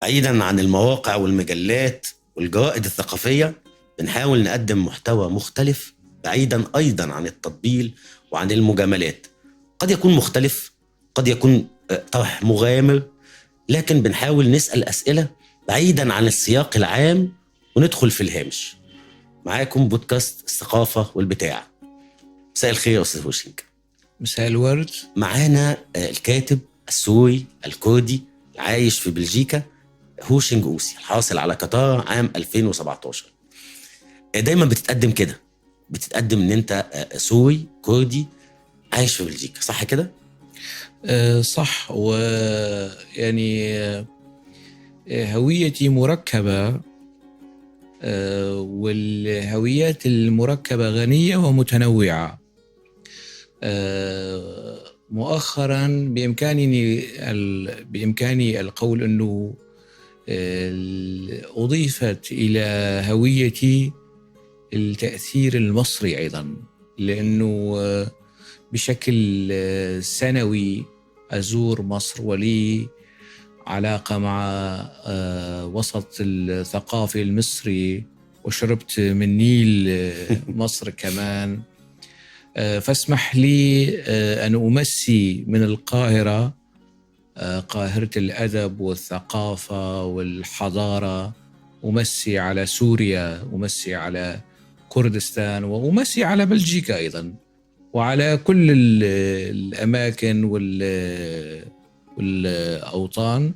بعيدا عن المواقع والمجلات والجرائد الثقافية، بنحاول نقدم محتوى مختلف بعيدا أيضا عن التطبيل وعن المجاملات. قد يكون مختلف، قد يكون طرح مغامر، لكن بنحاول نسأل أسئلة بعيدا عن السياق العام وندخل في الهامش. معاكم بودكاست الثقافة والبتاع. مساء الخير يا أستاذ هوشنج. مساء الورد. معانا الكاتب السوري الكردي العايش في بلجيكا هوشنج أوسي، الحاصل على قطار عام 2017. دايما بتتقدم كده، بتتقدم ان انت سوري كردي عايش في بلجيكا، صح كده؟ صح. ويعني هويتي مركبة، والهويات المركبة غنية ومتنوعة. مؤخرا بإمكاني القول أنه أضيفت إلى هويتي التأثير المصري أيضا، لأنه بشكل سنوي أزور مصر، ولي علاقة مع وسط الثقافي المصري، وشربت من نيل مصر كمان. فاسمح لي أن أمسي من القاهرة، قاهرة الأدب والثقافة والحضارة، أمسي على سوريا، أمسي على كردستان، وأمسي على بلجيكا أيضا، وعلى كل الأماكن والأوطان.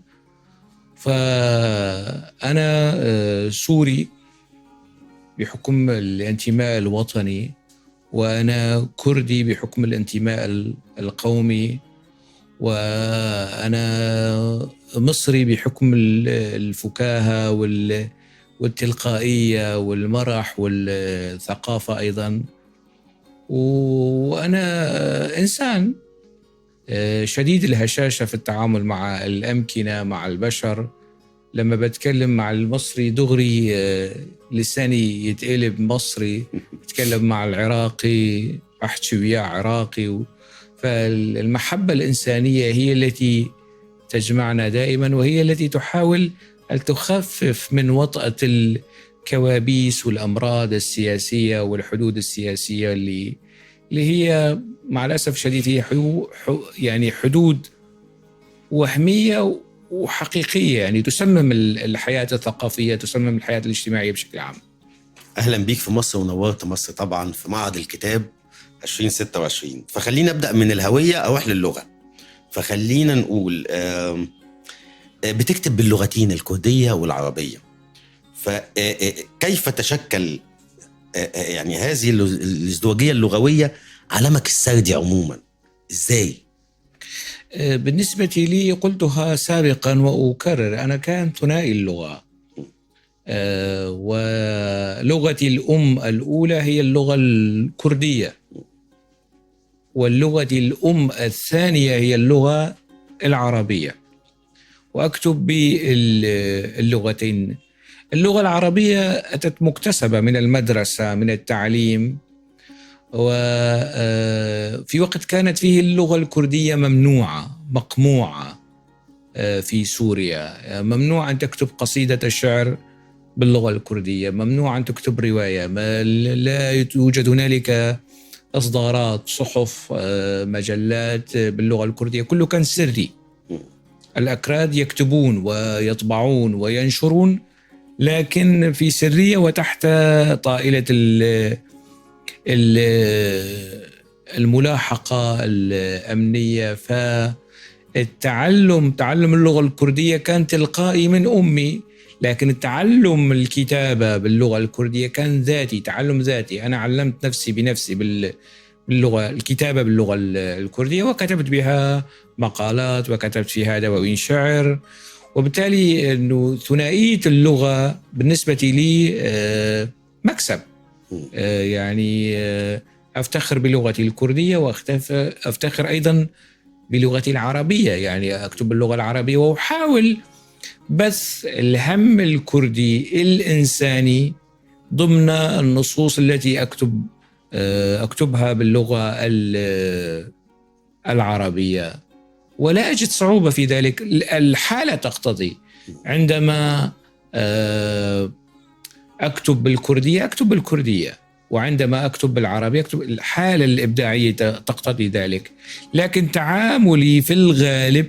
فأنا سوري بحكم الانتماء الوطني، وأنا كردي بحكم الانتماء القومي، وأنا مصري بحكم الفكاهة والتلقائية والمرح والثقافة أيضا. وأنا إنسان شديد الهشاشة في التعامل مع الأمكنة، مع البشر. لما بتكلم مع المصري دغري لساني يتقلب مصري، بتكلم مع العراقي أحكي وياه عراقي. فالمحبة الإنسانية هي التي تجمعنا دائما، وهي التي تحاول أن تخفف من وطأة الكوابيس والأمراض السياسية والحدود السياسية اللي هي مع الأسف الشديد هي يعني حدود وهمية وحقيقية، يعني تسمم الحياة الثقافية، تسمم الحياة الاجتماعية بشكل عام. أهلا بيك في مصر، ونورت مصر طبعا في معرض الكتاب 2026. فخلينا أبدأ من الهوية أروح للغة. فخلينا نقول بتكتب باللغتين الكردية والعربية، فكيف تشكل يعني هذه الازدواجية اللغوية علمك السردي عموما؟ إزاي؟ بالنسبة لي قلتها سابقا وأكرر، أنا كان ثنائي اللغة. ولغتي الأم الأولى هي اللغة الكردية، واللغة الأم الثانية هي اللغة العربية، وأكتب باللغتين. اللغة العربية أتت مكتسبة من المدرسة، من التعليم، وفي وقت كانت فيه اللغة الكردية ممنوعة مقموعة. في سوريا ممنوع أن تكتب قصيدة الشعر باللغة الكردية، ممنوع أن تكتب رواية، لا يوجد هنالك إصدارات صحف مجلات باللغة الكردية، كله كان سري. الأكراد يكتبون ويطبعون وينشرون، لكن في سرية وتحت طائلة الملاحقة الأمنية. تعلم اللغة الكردية كان تلقائي من أمي، لكن التعلم الكتابة باللغة الكردية كان ذاتي، تعلم ذاتي. أنا علمت نفسي بنفسي باللغة الكتابة باللغة الكردية، وكتبت بها مقالات، وكتبت فيها دواوين شعر. وبالتالي أنه ثنائية اللغة بالنسبة لي مكسب. يعني أفتخر بلغتي الكردية، وأفتخر أيضا بلغتي العربية، يعني أكتب باللغة العربية، وأحاول بث الهم الكردي الإنساني ضمن النصوص التي أكتبها باللغة العربية، ولا أجد صعوبة في ذلك. الحالة تقتضي. عندما أكتب بالكردية أكتب بالكردية، وعندما أكتب بالعربية أكتب. الحالة الإبداعية تقتضي ذلك. لكن تعاملي في الغالب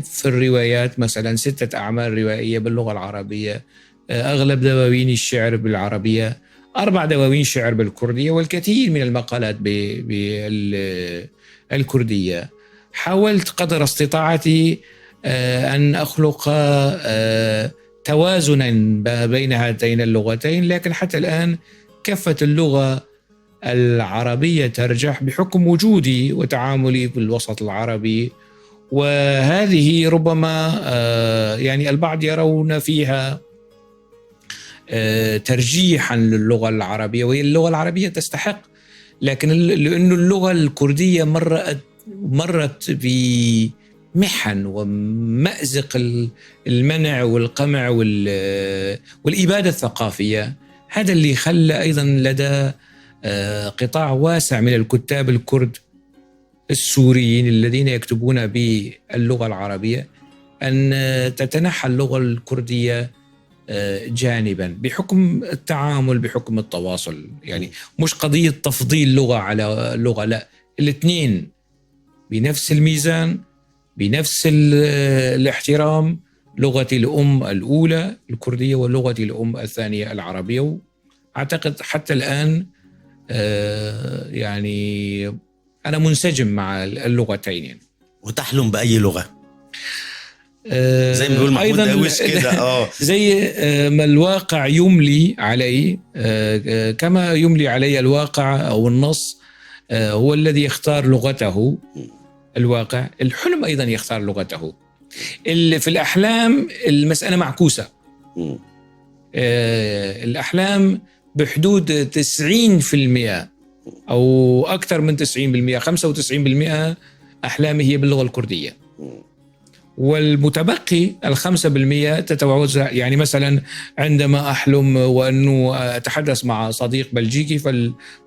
في الروايات مثلا 6 أعمال روائية باللغة العربية، أغلب دواوين الشعر بالعربية، 4 دواوين شعر بالكردية، والكثير من المقالات بالكردية. حاولت قدر استطاعتي أن أخلق توازنا بين هاتين اللغتين، لكن حتى الآن كفة اللغة العربية ترجح بحكم وجودي وتعاملي في الوسط العربي. وهذه ربما يعني البعض يرون فيها ترجيحا للغة العربية، وهي اللغة العربية تستحق، لكن لأن اللغة الكردية مرت بمحن ومأزق المنع والقمع والإبادة الثقافية. هذا اللي خلى أيضا لدى قطاع واسع من الكتاب الكرد السوريين الذين يكتبون باللغة العربية أن تتنحى اللغة الكردية جانبا بحكم التعامل، بحكم التواصل. يعني مش قضية تفضيل لغة على لغة، لا، الاثنين بنفس الميزان، بنفس الاحترام. لغتي الأم الأولى الكردية، ولغتي الأم الثانية العربية. أعتقد حتى الآن يعني أنا منسجم مع اللغتين يعني. وتحلم بأي لغة؟ زي ما بيقول محمود داويش كده زي ما الواقع يملي علي، كما يملي علي الواقع أو النص هو الذي يختار لغته. الواقع، الحلم أيضا يختار لغته. في الأحلام المسألة معكوسة. الأحلام بحدود 90% أو أكثر من 90%، 95% أحلامي هي باللغة الكردية، والمتبقي 5% تتوزع. يعني مثلا عندما أحلم وأنه أتحدث مع صديق بلجيكي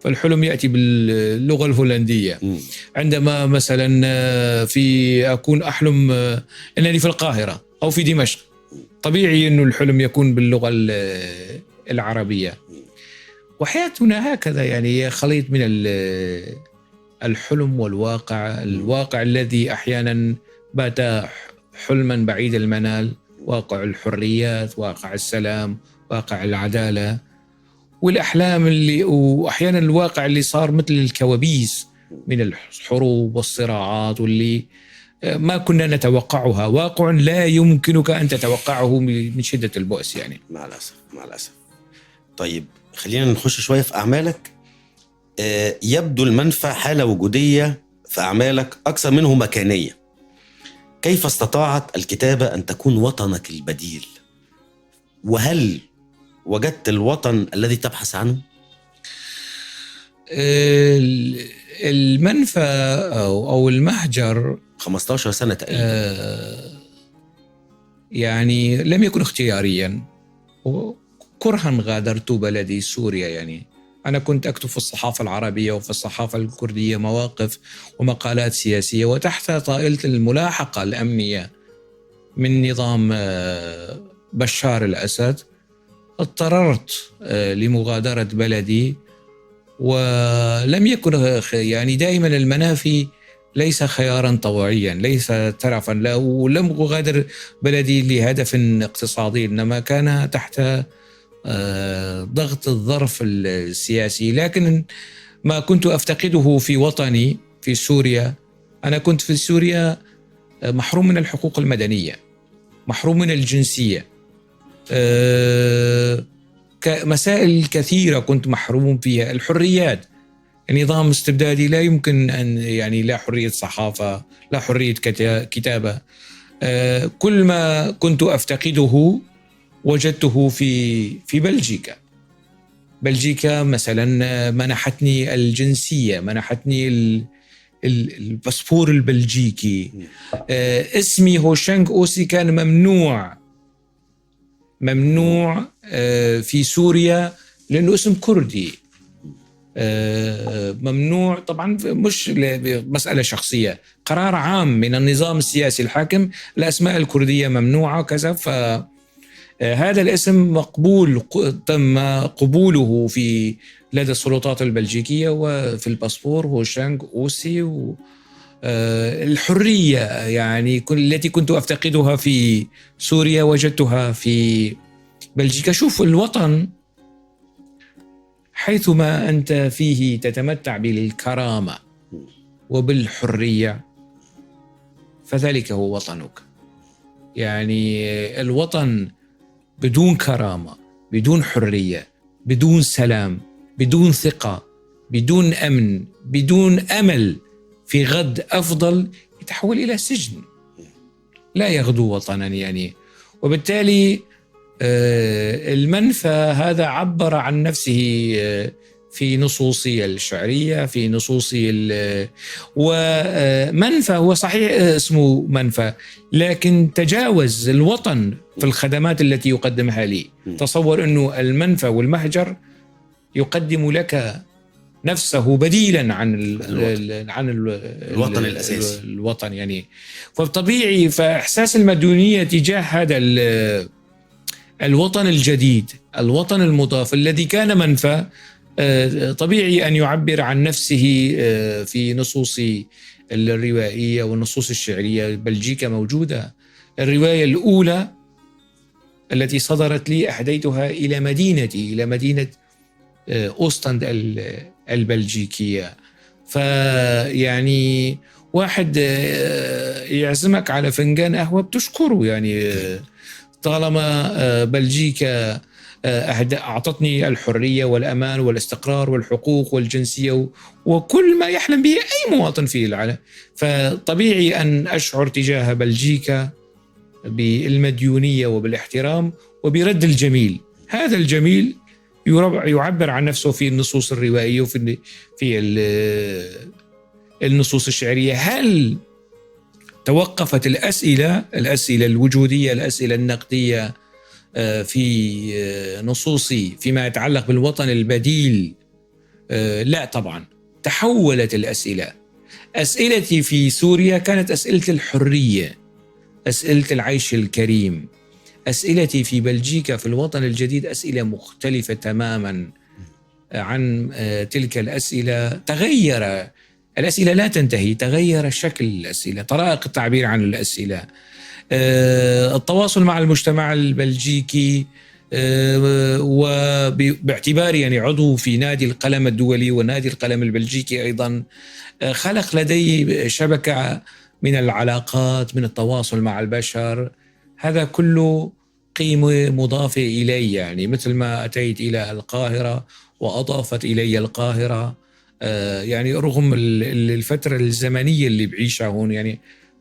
فالحلم يأتي باللغة الهولندية. عندما مثلا أكون أحلم أنني في القاهرة أو في دمشق، طبيعي أنه الحلم يكون باللغة العربية. وحياتنا هكذا، يعني خليط من الحلم والواقع. الواقع الذي أحيانا بات حلما بعيد المنال، واقع الحريات، واقع السلام، واقع العدالة. والأحلام وأحيانا الواقع اللي صار مثل الكوابيس من الحروب والصراعات، واللي ما كنا نتوقعها. واقع لا يمكنك أن تتوقعه من شدة البؤس يعني. مع الأسف. طيب خلينا نخش شوية في أعمالك. يبدو المنفى حالة وجودية في أعمالك أكثر منه مكانية. كيف استطاعت الكتابة أن تكون وطنك البديل؟ وهل وجدت الوطن الذي تبحث عنه؟ المنفى أو المهجر 15 سنة تقريبا. يعني لم يكن اختياريا، كرها غادرت بلدي سوريا. يعني أنا كنت أكتب في الصحافة العربية وفي الصحافة الكردية مواقف ومقالات سياسية، وتحت طائلة الملاحقة الأمنية من نظام بشار الأسد اضطررت لمغادرة بلدي. ولم يكن يعني دائما المنافي ليس خيارا طوعيا، ليس ترفا، لا، ولم أغادر بلدي لهدف اقتصادي، إنما كان تحت ضغط الظرف السياسي. لكن ما كنت أفتقده في وطني في سوريا، أنا كنت في سوريا محروم من الحقوق المدنية، محروم من الجنسية، مسائل كثيرة كنت محروم فيها. الحريات، نظام استبدادي لا يمكن أن يعني لا حرية صحافة، لا حرية كتابة. كل ما كنت أفتقده وجدته في بلجيكا. بلجيكا مثلا منحتني الجنسية، منحتني الباسبور البلجيكي. اسمي هوشانغ أوسي كان ممنوع في سوريا لأنه اسم كردي. ممنوع طبعا، مش مسألة شخصية، قرار عام من النظام السياسي الحاكم، الأسماء الكردية ممنوعة كذا. فهذا الاسم مقبول، تم قبوله لدى السلطات البلجيكية وفي الباسبور هو شانغ أوسي. الحرية يعني التي كنت أفتقدها في سوريا وجدتها في بلجيكا. شوف الوطن حيثما أنت فيه تتمتع بالكرامة وبالحرية فذلك هو وطنك. يعني الوطن بدون كرامة، بدون حرية، بدون سلام، بدون ثقة، بدون أمن، بدون أمل في غد أفضل، يتحول إلى سجن، لا يغدو وطنا يعني. وبالتالي المنفى هذا عبر عن نفسه في نصوصي الشعرية، في نصوصي ومنفى هو صحيح اسمه منفى، لكن تجاوز الوطن في الخدمات التي يقدمها لي. تصور أنه المنفى والمهجر يقدم لك نفسه بديلا عن الوطن الأساسي، الوطن يعني. فطبيعي فإحساس المديونية تجاه هذا الوطن الجديد، الوطن المضاف الذي كان منفى، طبيعي أن يعبر عن نفسه في نصوص الروائية والنصوص الشعرية. بلجيكا موجودة. الرواية الأولى التي صدرت لي أهديتها إلى مدينتي، إلى مدينة أوستند البلجيكية. فيعني واحد يعزمك على فنجان قهوة بتشكره يعني، طالما بلجيكا أعطتني الحرية والأمان والاستقرار والحقوق والجنسية وكل ما يحلم به أي مواطن في العالم. فطبيعي أن أشعر تجاه بلجيكا بالمديونية وبالاحترام وبرد الجميل. هذا الجميل يعبر عن نفسه في النصوص الروائية وفي النصوص الشعرية. هل توقفت الأسئلة الوجودية، الأسئلة النقدية في نصوصي فيما يتعلق بالوطن البديل؟ لا طبعا، تحولت الأسئلة. أسئلتي في سوريا كانت أسئلة الحرية، أسئلة العيش الكريم. أسئلتي في بلجيكا في الوطن الجديد أسئلة مختلفة تماما عن تلك الأسئلة. تغير الأسئلة، لا تنتهي، تغير شكل الأسئلة، طرائق التعبير عن الأسئلة، التواصل مع المجتمع البلجيكي. وباعتباري يعني عضو في نادي القلم الدولي ونادي القلم البلجيكي أيضا، خلق لدي شبكة من العلاقات، من التواصل مع البشر. هذا كله قيمة مضافة إلي، يعني مثل ما أتيت إلى القاهرة وأضافت إلي القاهرة، يعني رغم الفترة الزمنية اللي بعيشها هون، يعني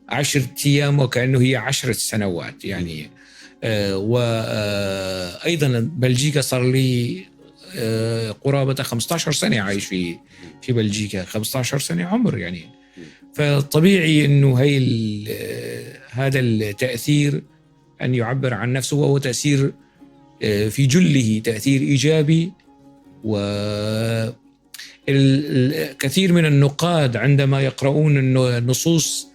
10 أيام وكأنه هي 10 سنوات يعني. وأيضا بلجيكا صار لي قرابة 15 سنة عايش في بلجيكا، 15 سنة عمر يعني. فطبيعي أنه هذا التأثير أن يعبر عن نفسه، وهو تأثير في جله تأثير إيجابي. والكثير من النقاد عندما يقرؤون النصوص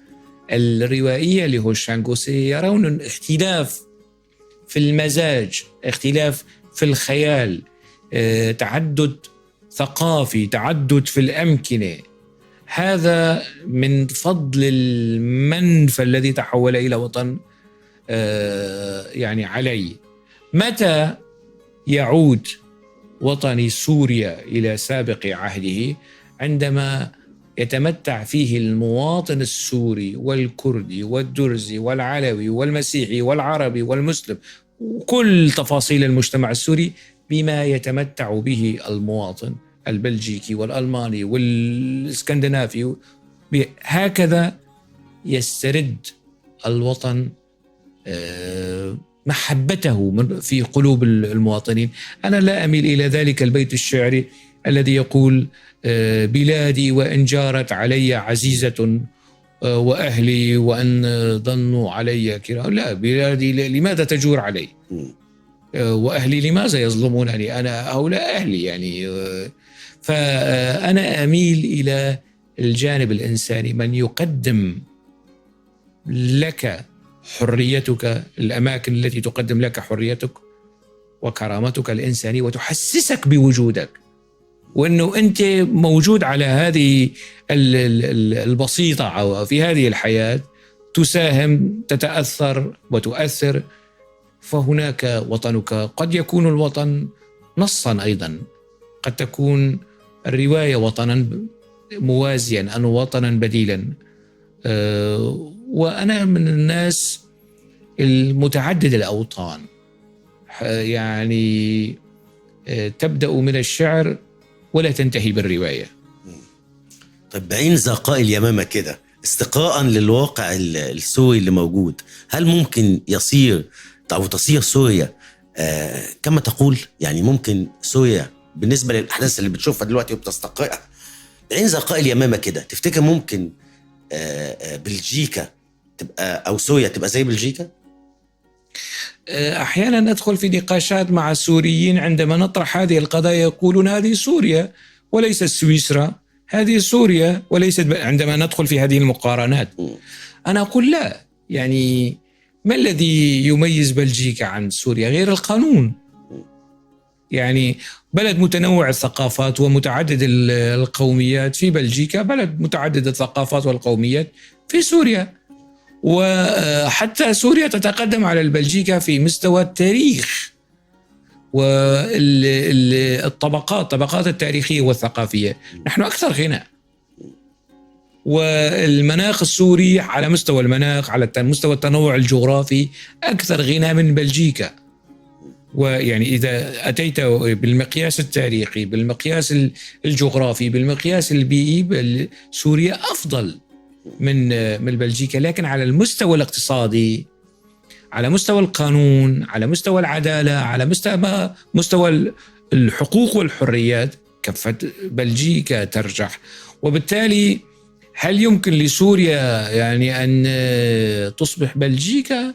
الروائية لهوشانغ-أوسي يرون اختلاف في المزاج، اختلاف في الخيال، تعدد ثقافي، تعدد في الأمكنة. هذا من فضل المنفى الذي تحول إلى وطن يعني علي. متى يعود وطني سوريا إلى سابق عهده؟ عندما يتمتع فيه المواطن السوري والكردي والدرزي والعلوي والمسيحي والعربي والمسلم وكل تفاصيل المجتمع السوري بما يتمتع به المواطن البلجيكي والألماني والاسكندنافي. هكذا يسترد الوطن محبته في قلوب المواطنين. أنا لا أميل إلى ذلك البيت الشعري الذي يقول بلادي وإن جارت علي عزيزة وأهلي وأن ظنوا علي كرام. لا، بلادي لماذا تجور علي؟ وأهلي لماذا يظلمونني؟ أنا هؤلاء أهلي يعني. فأنا أميل إلى الجانب الإنساني، من يقدم لك حريتك، الأماكن التي تقدم لك حريتك وكرامتك الإنسانية وتحسسك بوجودك، وأنه أنت موجود على هذه البسيطة أو في هذه الحياة، تساهم، تتأثر وتؤثر. فهناك وطنك، قد يكون الوطن نصا أيضا، قد تكون الرواية وطنا موازيا أو وطنا بديلا. وأنا من الناس المتعدد الأوطان، يعني تبدأ من الشعر ولا تنتهي بالرواية. طيب بعين ذقاء اليمامة كده، استقاء للواقع السوري اللي موجود، هل ممكن يصير أو تصير سوريا كما تقول؟ يعني ممكن سوريا بالنسبة للأحداث اللي بتشوفها دلوقتي وبتستقرها، بعين ذقاء اليمامة كده، تفتكر ممكن بلجيكا تبقى أو سوريا تبقى زي بلجيكا؟ أحيانا ندخل في نقاشات مع السوريين عندما نطرح هذه القضايا، يقولون هذه سوريا وليست سويسرا، هذه سوريا وليست عندما ندخل في هذه المقارنات أنا أقول لا، يعني ما الذي يميز بلجيكا عن سوريا غير القانون؟ يعني بلد متنوع الثقافات ومتعدد القوميات في بلجيكا، بلد متعدد الثقافات والقوميات في سوريا. وحتى سوريا تتقدم على بلجيكا في مستوى التاريخ والطبقات التاريخية والثقافية، نحن أكثر غنى. والمناخ السوري على مستوى المناخ، على مستوى التنوع الجغرافي، أكثر غنى من بلجيكا. ويعني إذا أتيت بالمقياس التاريخي، بالمقياس الجغرافي، بالمقياس البيئي، سوريا أفضل من بلجيكا. لكن على المستوى الاقتصادي، على مستوى القانون، على مستوى العدالة، على مستوى الحقوق والحريات، كفة بلجيكا ترجح. وبالتالي هل يمكن لسوريا يعني أن تصبح بلجيكا؟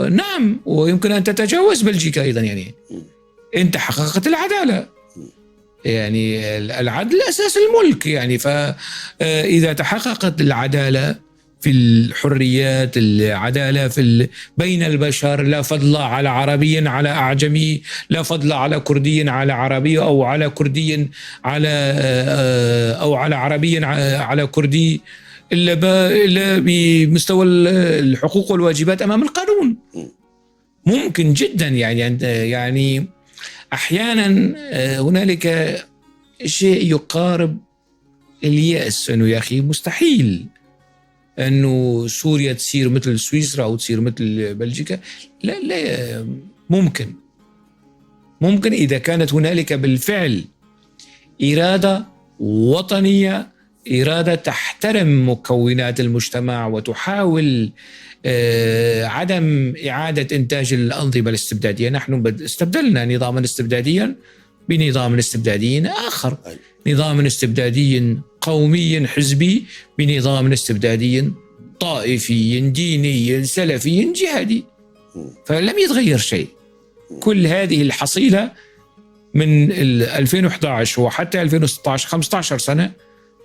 نعم، ويمكن أن تتجاوز بلجيكا أيضا. يعني أنت حققت العدالة، يعني العدل أساس الملك، يعني فإذا تحققت العدالة في الحريات، العدالة بين البشر، لا فضل على عربي على أعجمي، لا فضل على كردي على عربي، أو على كردي أو على عربي على كردي، إلا بمستوى الحقوق والواجبات أمام القانون. ممكن جدا يعني أحيانا هنالك شيء يقارب اليأس، أنه يا أخي مستحيل أنه سوريا تصير مثل سويسرا أو تصير مثل بلجيكا. لا، ممكن إذا كانت هنالك بالفعل إرادة وطنية، إرادة تحترم مكونات المجتمع وتحاول عدم إعادة إنتاج الأنظمة الاستبدادية. نحن استبدلنا نظاما استبداديا بنظام استبدادي آخر، نظام استبدادي قومي حزبي بنظام استبدادي طائفي ديني سلفي جهادي، فلم يتغير شيء. كل هذه الحصيلة من 2011 وحتى 2016 15 سنة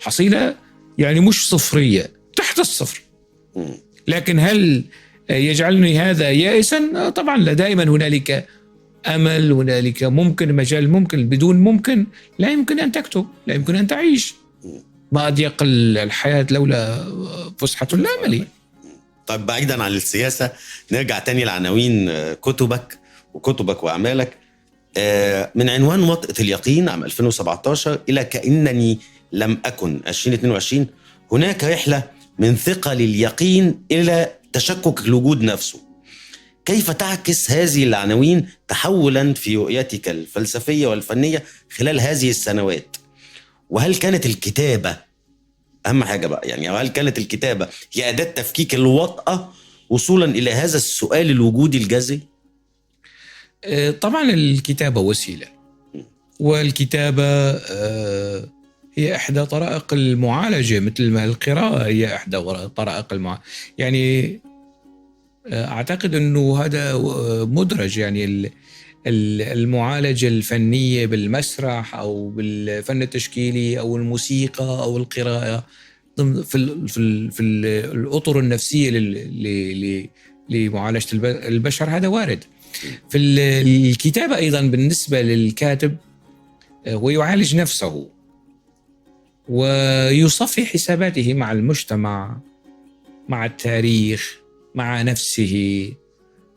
حصيلة يعني مش صفرية، تحت الصفر. لكن هل يجعلني هذا يائسا؟ طبعا لا، دائما هنالك أمل، هنالك ممكن، مجال ممكن. بدون ممكن لا يمكن أن تكتب، لا يمكن أن تعيش. ما أضيق الحياة لولا فسحة الأمل. طيب بعيدا عن السياسة، نرجع تاني لعناوين كتبك وأعمالك. من عنوان وطأة اليقين عام 2017 إلى كأنني لم أكن 2022، هناك رحلة من ثقل اليقين إلى تشكك الوجود نفسه. كيف تعكس هذه العناوين تحولا في رؤيتك الفلسفية والفنية خلال هذه السنوات؟ وهل كانت الكتابة أهم حاجة بقى، يعني هل كانت الكتابة هي أداة تفكيك الوطأة وصولا إلى هذا السؤال الوجودي الجذري؟ طبعا الكتابة وسيلة، والكتابة هي إحدى طرائق المعالجة، مثل ما القراءة هي إحدى طرائق المعالجة. يعني أعتقد أنه هذا مدرج، يعني المعالجة الفنية بالمسرح أو بالفن التشكيلي أو الموسيقى أو القراءة ضمن في الأطر النفسية لمعالجة البشر، هذا وارد. في الكتابة أيضا بالنسبة للكاتب هو يعالج نفسه ويصفي حساباته مع المجتمع، مع التاريخ، مع نفسه.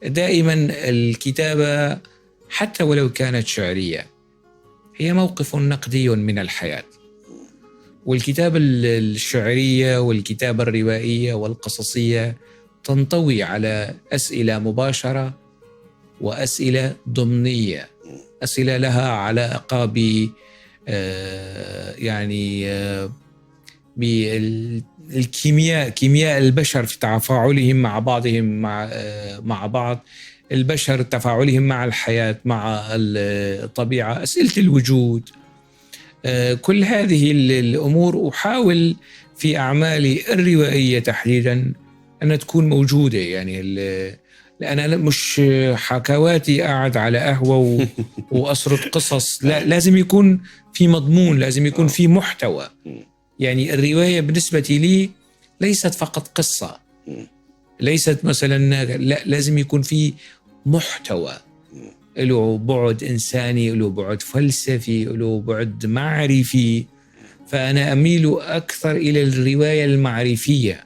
دائما الكتابة حتى ولو كانت شعرية هي موقف نقدي من الحياة، والكتابة الشعرية والكتابة الروائية والقصصية تنطوي على أسئلة مباشرة وأسئلة ضمنية، أسئلة لها علاقة بالكيمياء، كيمياء البشر في تفاعلهم مع بعضهم مع بعض، البشر تفاعلهم مع الحياة، مع الطبيعة، أسئلة الوجود. كل هذه الأمور أحاول في أعمالي الروائية تحديدا أن تكون موجودة، يعني لأن أنا مش حكواتي قاعد على قهوة وأسرد قصص، لا، لازم يكون في مضمون، لازم يكون في محتوى. يعني الرواية بالنسبة لي ليست فقط قصة، ليست مثلا، لا، لازم يكون في محتوى له بعد إنساني، له بعد فلسفي، له بعد معرفي. فأنا أميل أكثر إلى الرواية المعرفية،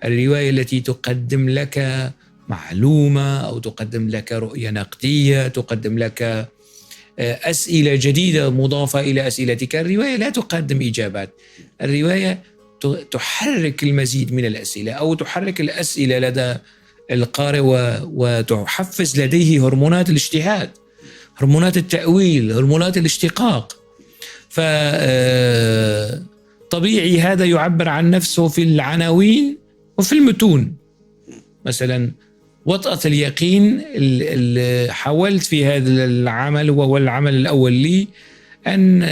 الرواية التي تقدم لك معلومة أو تقدم لك رؤية نقدية، تقدم لك أسئلة جديدة مضافة إلى أسئلتك. الرواية لا تقدم إجابات، الرواية تحرك المزيد من الأسئلة أو تحرك الأسئلة لدى القارئ وتحفز لديه هرمونات الاجتهاد، هرمونات التأويل، هرمونات الاشتقاق. فطبيعي هذا يعبر عن نفسه في العناوين وفي المتون. مثلا وطأة اليقين اللي حاولت في هذا العمل، وهو العمل الأول لي، أن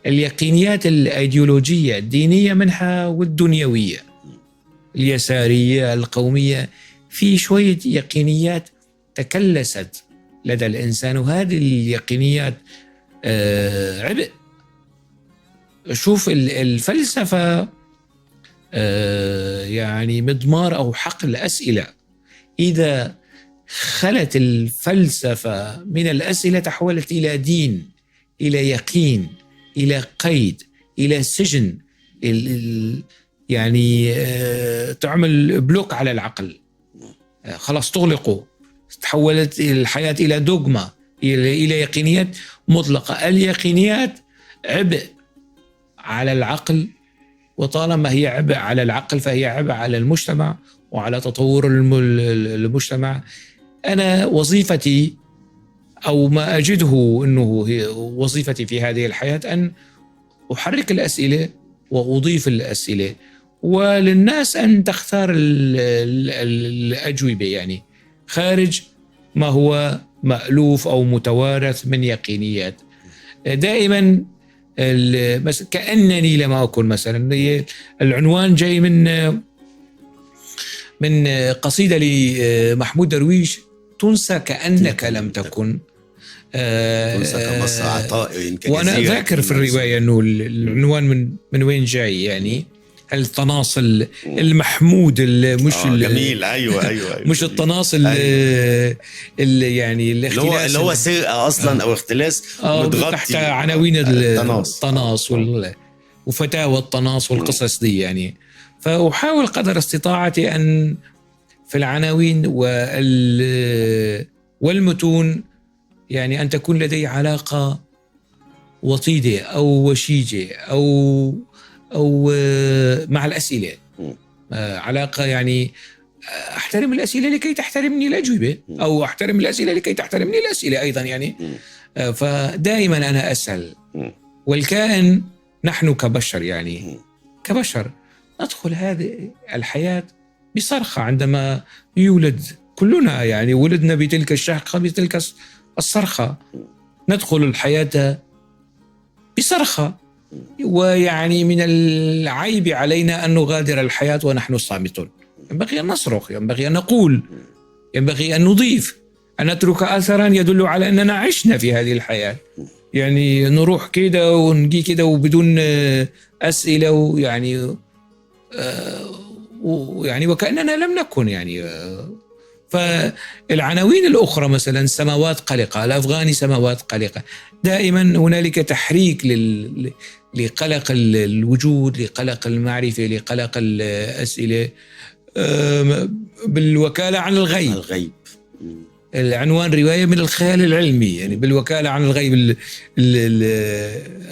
اليقينيات الأيديولوجية الدينية منها والدنيوية اليسارية القومية، في شوية يقينيات تكلست لدى الإنسان، وهذه اليقينيات عبء. شوف الفلسفة يعني مضمار أو حقل أسئلة، إذا خلت الفلسفة من الأسئلة تحولت إلى دين، إلى يقين، إلى قيد، إلى سجن، يعني تعمل بلوك على العقل، خلاص تغلقه، تحولت الحياة إلى دوغما، إلى يقينيات مطلقة. اليقينيات عبء على العقل، وطالما هي عبء على العقل فهي عبء على المجتمع وعلى تطور المجتمع. أنا وظيفتي أو ما أجده أنه هي وظيفتي في هذه الحياة أن أحرك الأسئلة وأضيف الأسئلة، وللناس أن تختار الأجوبة، يعني خارج ما هو مألوف أو متوارث من يقينيات. دائما كأنني لما أكون مثلا، العنوان جاي من قصيدة لمحمود درويش، تنسى كأنك لم تكن، تنسى كمص عطاء. وأنا ذاكر في الرواية أنه العنوان من وين جاي، يعني التناصل المحمود، مش جميل، أيوة مش التناصل يعني الاختلاس اللي هو سرقة أصلا أو اختلاس متغطي تحت عناوين التناص وفتاوى التناص والقصص دي يعني. فأحاول قدر استطاعتي أن في العناوين والمتون يعني أن تكون لدي علاقة وطيدة أو وشيجة أو مع الأسئلة، علاقة يعني أحترم الأسئلة لكي تحترمني الأجوبة، أو أحترم الأسئلة لكي تحترمني الأسئلة أيضا يعني. فدائما أنا أسأل، والكائن نحن كبشر، يعني كبشر ندخل هذه الحياة بصرخة عندما يولد كلنا، يعني ولدنا بتلك الشهقة، بتلك الصرخة، ندخل الحياة بصرخة، ويعني من العيب علينا أن نغادر الحياة ونحن صامتون. ينبغي أن نصرخ، ينبغي أن نقول، ينبغي أن نضيف. أن نترك أثرا يدل على أننا عشنا في هذه الحياة. يعني نروح كده ونجي كده وبدون أسئلة، ويعني يعني وكأننا لم نكن يعني. فالعناوين الأخرى مثلا سماوات قلقة، الأفغاني سماوات قلقة، دائما هنالك تحريك لقلق الوجود، لقلق المعرفة، لقلق الأسئلة، بالوكالة عن الغيب. العنوان رواية من الخيال العلمي، يعني بالوكالة عن الغيب،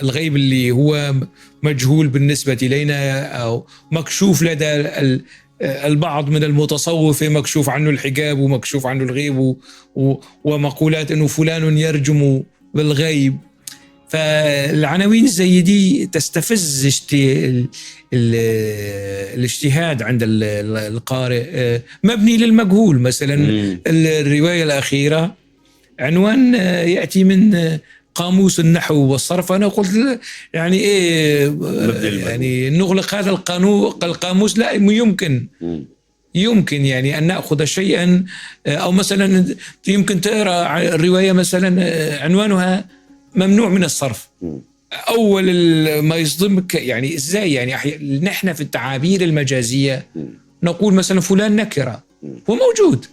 الغيب اللي هو مجهول بالنسبة إلينا أو مكشوف لدى البعض من المتصوفة، مكشوف عنه الحجاب ومكشوف عنه الغيب، ومقولات أنه فلان يرجم بالغيب. فالعناوين زي دي تستفز الاجتهاد عند القارئ، مبني للمجهول. مثلا الرواية الأخيرة عنوان يأتي من قاموس النحو والصرف، أنا قلت يعني إيه يعني نغلق هذا القاموس؟ لا، يمكن يعني أن نأخذ شيئا، أو مثلا يمكن تقرأ الرواية مثلا عنوانها ممنوع من الصرف، أول ما يصدمك يعني إزاي؟ يعني نحن في التعابير المجازية نقول مثلا فلان نكرة، هو موجود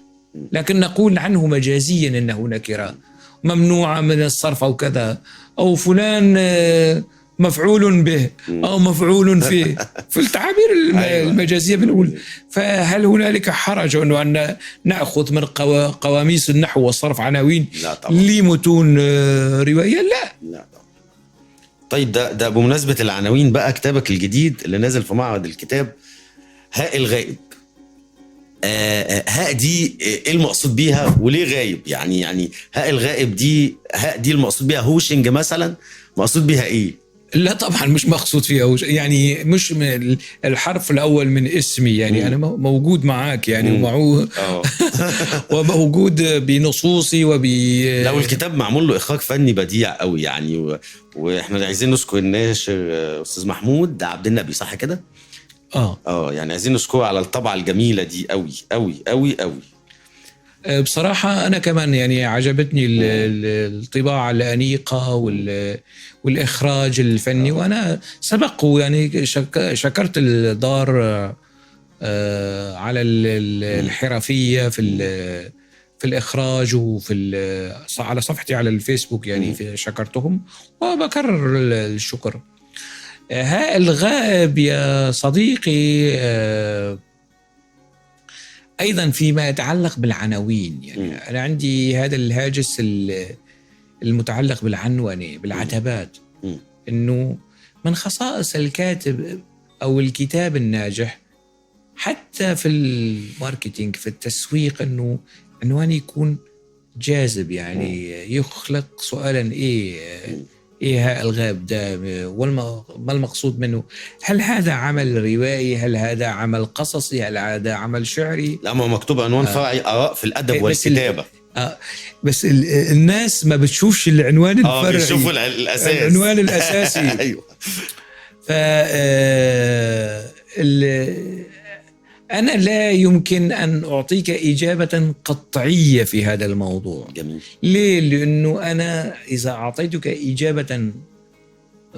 لكن نقول عنه مجازيا أنه نكرة ممنوعة من الصرف أو كذا، أو فلان مفعول به أو مفعول فيه في التعابير المجازية بنقول. فهل هنالك حرج أن نأخذ من قواميس النحو والصرف عناوين لمتون رواية؟ لا. طيب ده بمناسبة العناوين بقى، كتابك الجديد اللي نازل في معرض الكتاب، هاء الغائب، هاء دي ايه المقصود بيها وليه غايب؟ يعني هاء الغائب دي، هاء دي المقصود بيها هوشنج مثلا، مقصود بيها ايه؟ لا طبعا مش مقصود فيها يعني مش الحرف الأول من اسمي، يعني أنا موجود معاك يعني وموجود بنصوصي لو الكتاب معمول له إخراج فني بديع قوي يعني، وإحنا عايزين نذكر الناشر أستاذ محمود عبد النبي، صح كده؟ يعني عايزين نشكره على الطبعة الجميلة دي قوي قوي قوي قوي. بصراحة أنا كمان يعني عجبتني الطباعة الأنيقة والإخراج الفني، وأنا سبق يعني شكرت الدار على الحرفية في الإخراج على صفحتي على الفيسبوك يعني شكرتهم وبكرر الشكر. هاء الغائب يا صديقي أيضا فيما يتعلق بالعناوين، يعني أنا عندي هذا الهاجس المتعلق بالعنونة بالعتبات، إنه من خصائص الكاتب أو الكتاب الناجح حتى في الماركتينج في التسويق إنه عنوان يكون جاذب، يعني يخلق سؤالا إيه هاء الغائب ده، ما المقصود منه؟ هل هذا عمل روائي؟ هل هذا عمل قصصي؟ هل هذا عمل شعري؟ لا، ما مكتوب عنوان فرعي آراء في الأدب والكتابة. بس الناس ما بتشوفش العنوان الفرعي، بيشوفوا الأساس، العنوان الأساسي. أيوة. أنا لا يمكن أن أعطيك إجابة قطعية في هذا الموضوع. جميل. ليه؟ لأنه أنا إذا أعطيتك إجابة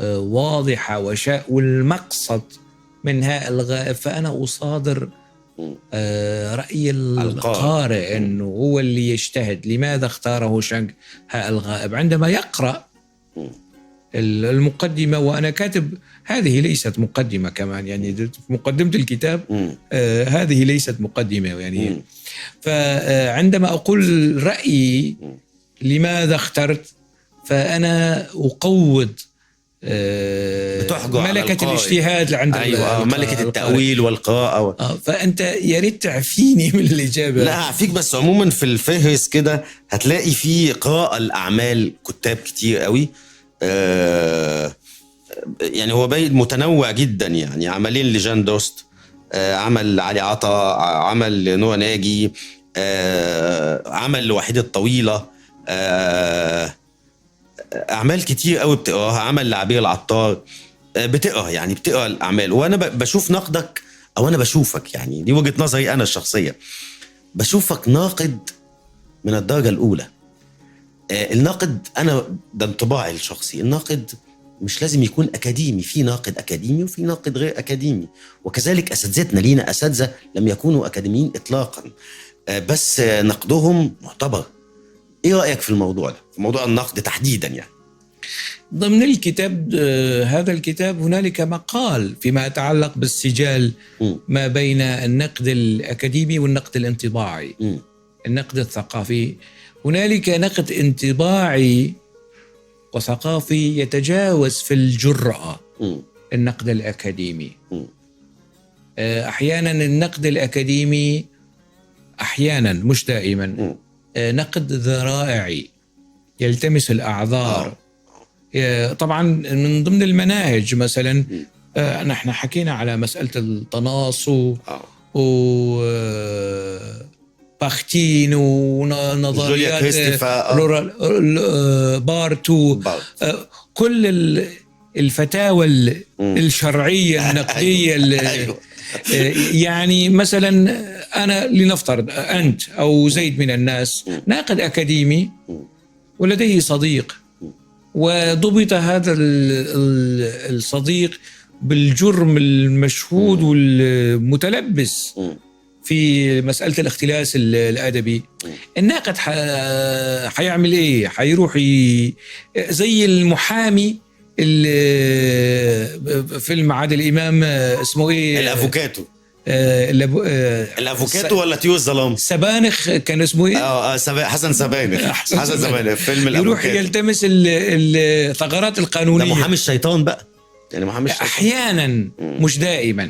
واضحة والمقصد من هاء الغائب فأنا أصادر رأي القارئ أنه هو اللي يجتهد لماذا اختاره شانغ هاء الغائب عندما يقرأ المقدمة. وأنا كاتب هذه ليست مقدمة كمان، يعني مقدمة الكتاب هذه ليست مقدمة يعني. فعندما أقول رأيي لماذا اخترت، فأنا أقوض ملكة الاجتهاد عند ملكة التأويل والقراءة. فأنت يا ريت تعفيني من الإجابة. لا أعفيك، بس عموما في الفهرس كده هتلاقي فيه قراءة الأعمال كتاب كتير قوي، يعني هو باين متنوع جدا، يعني عملين لجان دوست، عمل علي عطا، عمل لنوع ناجي، عمل لوحيد الطويلة، أعمال كتير قوي بتقراها، عمل لعبير العطار، بتقرا الأعمال. وأنا بشوف نقدك، أو أنا بشوفك، يعني دي وجهة نظري أنا الشخصية، بشوفك ناقد من الدرجة الأولى. الناقد، أنا ده انطباعي الشخصي، الناقد مش لازم يكون أكاديمي، في ناقد أكاديمي وفي ناقد غير أكاديمي، وكذلك أساتذتنا لينا أساتذة لم يكونوا أكاديميين إطلاقا، بس نقدهم معتبر. إيه رأيك في الموضوع ده، في موضوع النقد تحديدا يعني؟ ضمن الكتاب هذا الكتاب هنالك مقال فيما يتعلق بالسجال ما بين النقد الأكاديمي والنقد الانطباعي. النقد الثقافي، هنالك نقد انطباعي وثقافي يتجاوز في الجرأة النقد الأكاديمي. أحيانا النقد الأكاديمي، أحيانا مش دائما، نقد ذرائعي يلتمس الأعذار. طبعا من ضمن المناهج مثلا نحن حكينا على مسألة التناص باختين ونظريات بارتو، كل الفتاوى الشرعية النقدية. يعني مثلا أنا لنفترض أنت أو زيد من الناس ناقد أكاديمي ولديه صديق، وضبط هذا الصديق بالجرم المشهود والمتلبس في مسألة الاختلاس الأدبي. الناقد حيعمل إيه؟ حيروح زي المحامي فيلم عادل إمام اسمه إيه؟ الأفوكاتو. الافوكاتو ولا طيور الظلام؟ سبانخ كان اسمه ايه؟ حسن سبانخ. حسن سبانخ فيلم الافوكاتو. يروح يلتمس الثغرات القانونيه. ده محامي الشيطان بقى، يعني محامي الشيطان احيانا، مش دائما،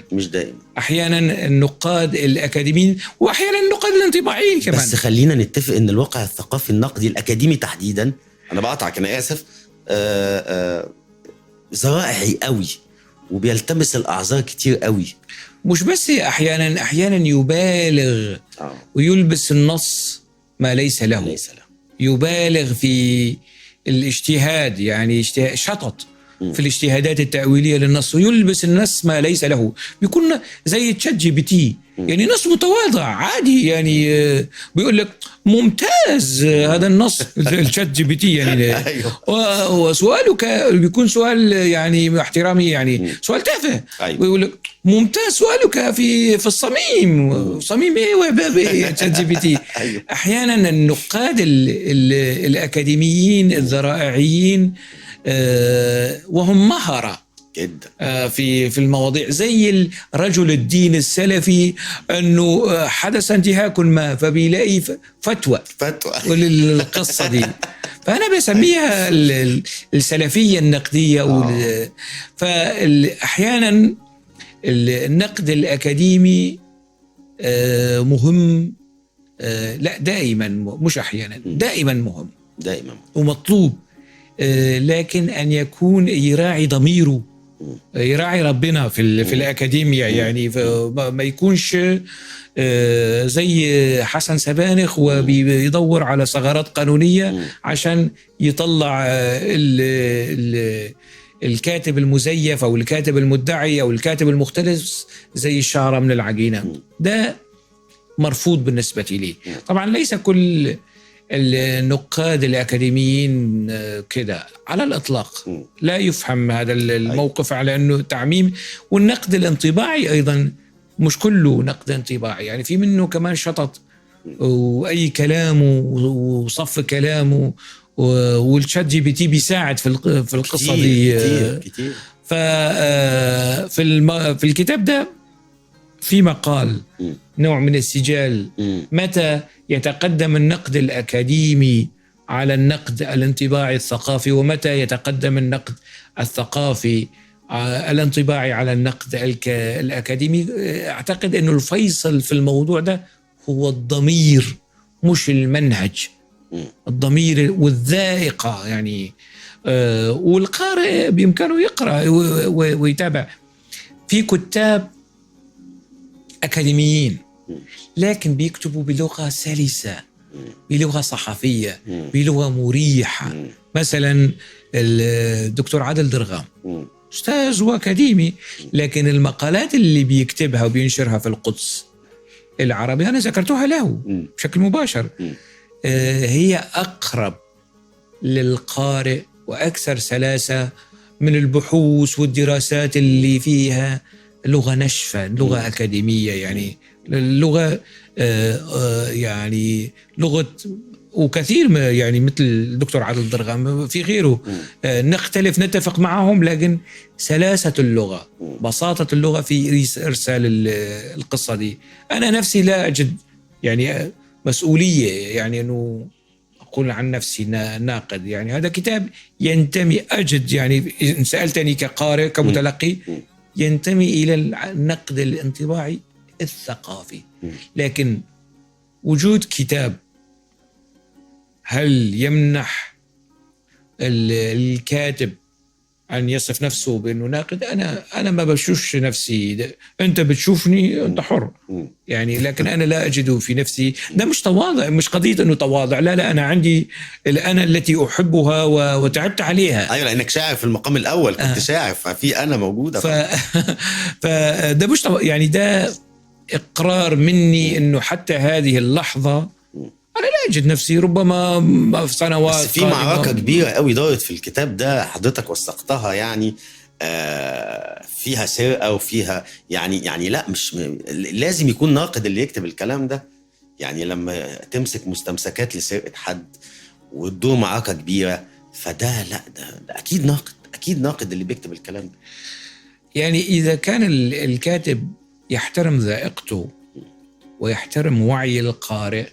احيانا النقاد الاكاديميين واحيانا النقاد الانطباعيين كمان. بس خلينا نتفق ان الواقع الثقافي النقدي الاكاديمي تحديدا، انا بقطعك انا اسف، ذرائعي قوي وبيلتمس الاعذار كتير قوي. مش بس احيانا يبالغ ويلبس النص ما ليس له. يبالغ في الاجتهاد، يعني شطط في الاجتهادات التأويلية للنص، ويلبس النص ما ليس له. بيكون زي تشات جي بي تي، يعني نص متواضع عادي، يعني بيقول لك ممتاز هذا النص الشات جي بي تي يعني. وسؤاله بيكون سؤال يعني احترامي، يعني سؤال تافه. ويقول لك ممتاز سؤالك في الصميم. صميم ايه وباب شات جي بي تي. احيانا النقاد الاكاديميين الذرائعيين وهم مهرة جدا في المواضيع، زي الرجل الدين السلفي انه حدث انتهاك ما فبيلاقي فتوى للقصة دي. فأنا بسميها السلفية النقدية. فأحيانا النقد الأكاديمي مهم، لا دائما، مش أحيانا، دائما مهم، دائما ومطلوب، لكن أن يكون يراعي ضميره، يراعي ربنا في الأكاديمية، يعني ما يكونش زي حسن سبانخ وبيدور على ثغرات قانونية عشان يطلع الكاتب المزيف أو الكاتب المدعي أو الكاتب المختلس زي الشعرة من العجينة. ده مرفوض بالنسبة لي. طبعا ليس كل النقاد الأكاديميين كده على الإطلاق، لا يفهم هذا الموقف على أنه تعميم. والنقد الانطباعي أيضا مش كله نقد انطباعي، يعني في منه كمان شطط وأي كلام وصف كلامه، والشات جي بي تي بيساعد في القصة دي كتير. في الكتاب ده في مقال نوع من السجال، متى يتقدم النقد الأكاديمي على النقد الانطباعي الثقافي، ومتى يتقدم النقد الثقافي الانطباعي على النقد الأكاديمي. أعتقد أنه الفيصل في الموضوع ده هو الضمير مش المنهج. الضمير والذائقة يعني، والقارئ بإمكانه يقرأ ويتابع. في كتاب أكاديميين لكن بيكتبوا بلغة سلسة، بلغة صحفية، بلغة مريحة. مثلا الدكتور عادل درغام أستاذ وأكاديمي، لكن المقالات اللي بيكتبها وبينشرها في القدس العربي أنا ذكرتها له بشكل مباشر. هي أقرب للقارئ وأكثر سلاسة من البحوث والدراسات اللي فيها لغة نشفة، لغة أكاديمية، يعني اللغة يعني لغة. وكثير يعني مثل الدكتور عادل ضرغام في غيره نختلف نتفق معهم، لكن سلاسة اللغة، بساطة اللغة في إرسال القصة دي. أنا نفسي لا أجد يعني مسؤولية يعني أنه أقول عن نفسي ناقد. يعني هذا كتاب ينتمي، أجد يعني إن سألتني كقارئ كمتلقي، ينتمي إلى النقد الانطباعي الثقافي. لكن وجود كتاب هل يمنح الكاتب أن يصف نفسه بأنه ناقد؟ أنا ما بشوفش نفسي، أنت بتشوفني أنت حر يعني، لكن أنا لا أجد في نفسي. ده مش تواضع، مش قضية أنه تواضع، لا أنا عندي الأنا التي أحبها وتعبت عليها. أيوة، لأنك شاعر في المقام الأول، كنت شاعر، ففي أنا موجودة. فده مش يعني ده إقرار مني أنه حتى هذه اللحظة أنا لا أجد نفسي، ربما في سنوات. بس في معركة كبيرة قوي دارت في الكتاب ده حضرتك وثقتها، يعني فيها سرقة وفيها يعني لا مش لازم يكون ناقد اللي يكتب الكلام ده. يعني لما تمسك مستمسكات لسرقة حد وتدور معركة كبيرة، فده لا ده أكيد ناقد اللي بيكتب الكلام ده. يعني إذا كان الكاتب يحترم ذائقته ويحترم وعي القارئ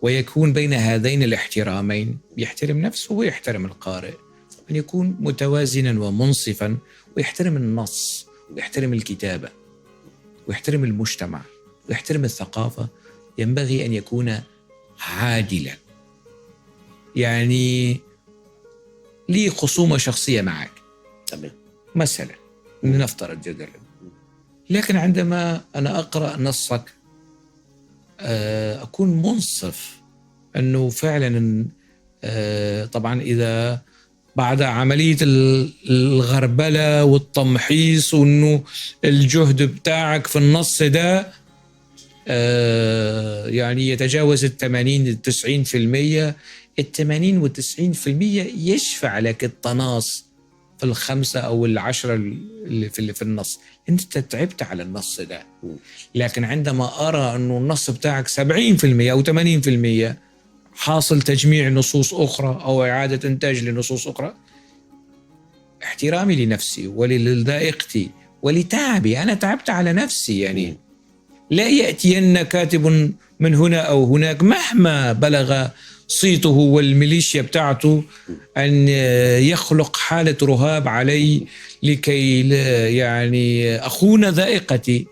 ويكون بين هذين الاحترامين، يحترم نفسه ويحترم القارئ، أن يكون متوازنا ومنصفا ويحترم النص ويحترم الكتابة ويحترم المجتمع ويحترم الثقافة، ينبغي أن يكون عادلا. يعني لي خصومة شخصية معك مثلا، لنفترض جدلا، لكن عندما أنا أقرأ نصك أكون منصف أنه فعلا طبعا إذا بعد عملية الغربلة والتمحيص وأنه الجهد بتاعك في النص ده يعني يتجاوز 80-90%، 80-90% يشفع لك التناص في 5 أو 10 اللي في النص. أنت تعبت على النص ده. لكن عندما أرى أنه النص بتاعك 70% أو 80% حاصل تجميع نصوص أخرى أو إعادة إنتاج لنصوص أخرى، احترامي لنفسي ولذائقتي ولتعبي، أنا تعبت على نفسي. يعني لا يأتين كاتب من هنا أو هناك مهما بلغ صيته والميليشيا بتاعته أن يخلق حالة رهاب علي لكي يعني أخون ذائقتي.